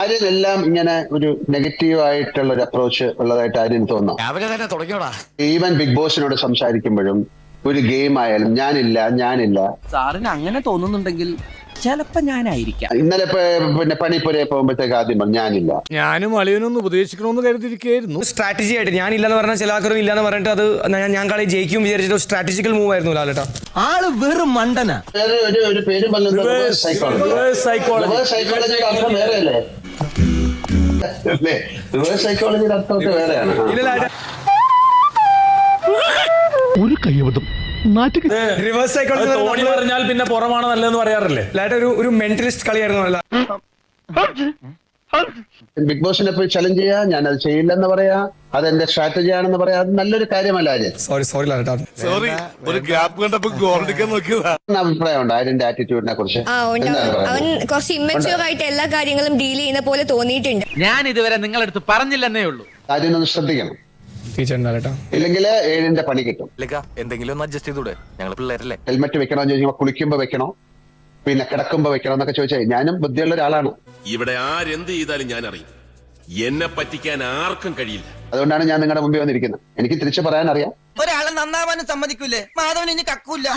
ആര്യനെല്ലാം ഇങ്ങനെ ഒരു നെഗറ്റീവ് ആയിട്ടുള്ള ഒരു അപ്രോച്ച് ഉള്ളതായിട്ട് ആര്യന് തോന്നാം. ഈവൻ ബിഗ് ബോസിനോട് സംസാരിക്കുമ്പോഴും ഒരു ഗെയിം ആയാലും ഞാനില്ല. സാറിന് അങ്ങനെ തോന്നുന്നുണ്ടെങ്കിൽ ചിലപ്പോ ഞാനായിരിക്കാം. ഇന്നലെ പിന്നെ പണിപ്പുരയെ പോകുമ്പോഴത്തേക്ക് ആദ്യം പറഞ്ഞു ഞാനില്ല. ഞാനും അളിയനൊന്ന് ഉപദേശിക്കണമെന്ന് കരുതിയിരിക്കുകയായിരുന്നു. സ്ട്രാറ്റജി ആയിട്ട് ഞാൻ ഇല്ലെന്ന് പറഞ്ഞാൽ ചില ആൾക്കാരും ഇല്ലാന്ന് പറഞ്ഞിട്ട് അത് ഞാൻ കളി ജയിക്കും വിചാരിച്ചിട്ട് സ്ട്രാറ്റജിക്കൽ മൂവ് ആയിരുന്നു ലാലേട്ടാ. ആള് വെറും മണ്ടന. വേറെ ഒരു പേര് പറഞ്ഞത് സൈക്കോളജിയുടെ അർത്ഥം വേറെയല്ലേ? റിവേഴ്സ് സൈക്കോളജിയുടെ അർത്ഥമൊക്കെ വേറെയാണ്. ഒരു കയ്യബദ്ധം റിവേഴ്സ് സൈക്കോളജി പറഞ്ഞാൽ പിന്നെ പുറമാണ് നല്ലതെന്ന് പറയാറില്ലേ? ലാലേട്ട ഒരു മെന്റലിസ്റ്റ് കളിയായിരുന്നു. ബിഗ് ബോസിനെ പോയി ചലഞ്ച് ചെയ്യാ, ഞാൻ അത് ചെയ്യില്ലെന്ന് പറയാ, അതെന്റെ സ്ട്രാറ്റജി ആണെന്ന് പറയാ, അത് നല്ലൊരു കാര്യമല്ല. ആര്യൻ സോറി ലാലേട്ടാ, അഭിപ്രായമുണ്ട് ആര്യന്റെ ആറ്റിറ്റ്യൂഡിനെ കുറിച്ച്. അവൻ കുറച്ച് ഇമ്മച്യൂർ ആയിട്ട് എല്ലാ കാര്യങ്ങളും ഡീൽ ചെയ്യുന്ന പോലെ തോന്നിയിട്ടുണ്ട്. ഞാൻ ഇതുവരെ നിങ്ങളടുത്ത് പറഞ്ഞില്ലെന്നേ ഉള്ളൂ. ആര്യൻ ഒന്ന് ശ്രദ്ധിക്കണം, ഇല്ലെങ്കിൽ 7ന്റെ പണി കിട്ടും. എന്തെങ്കിലും ഒന്ന് അഡ്ജസ്റ്റ് ചെയ്തൂടെ? ഞങ്ങൾ പിള്ളേരല്ലേ. ഹെൽമെറ്റ് വെക്കണോന്ന് ചോദിക്കുമ്പോ കുളിക്കുമ്പോ വെക്കണോ, പിന്നെ കിടക്കുമ്പോ വെക്കണോ എന്നൊക്കെ ചോദിച്ചാൽ ഞാനും ബുദ്ധിയുള്ള ഒരാളാണ്. ഇവിടെ ആരെന്ത് ചെയ്താലും ഞാൻ അറിയും. എന്നെ പറ്റിക്കാൻ ആർക്കും കഴിയില്ല. അതുകൊണ്ടാണ് ഞാൻ നിങ്ങളുടെ മുമ്പിൽ വന്നിരിക്കുന്നത്. എനിക്ക് തിരിച്ചു പറയാൻ അറിയാം. ഒരാളെ നന്നാവാനും സമ്മതിക്കൂലേ? മാധവൻ ഇനി കക്കൂല.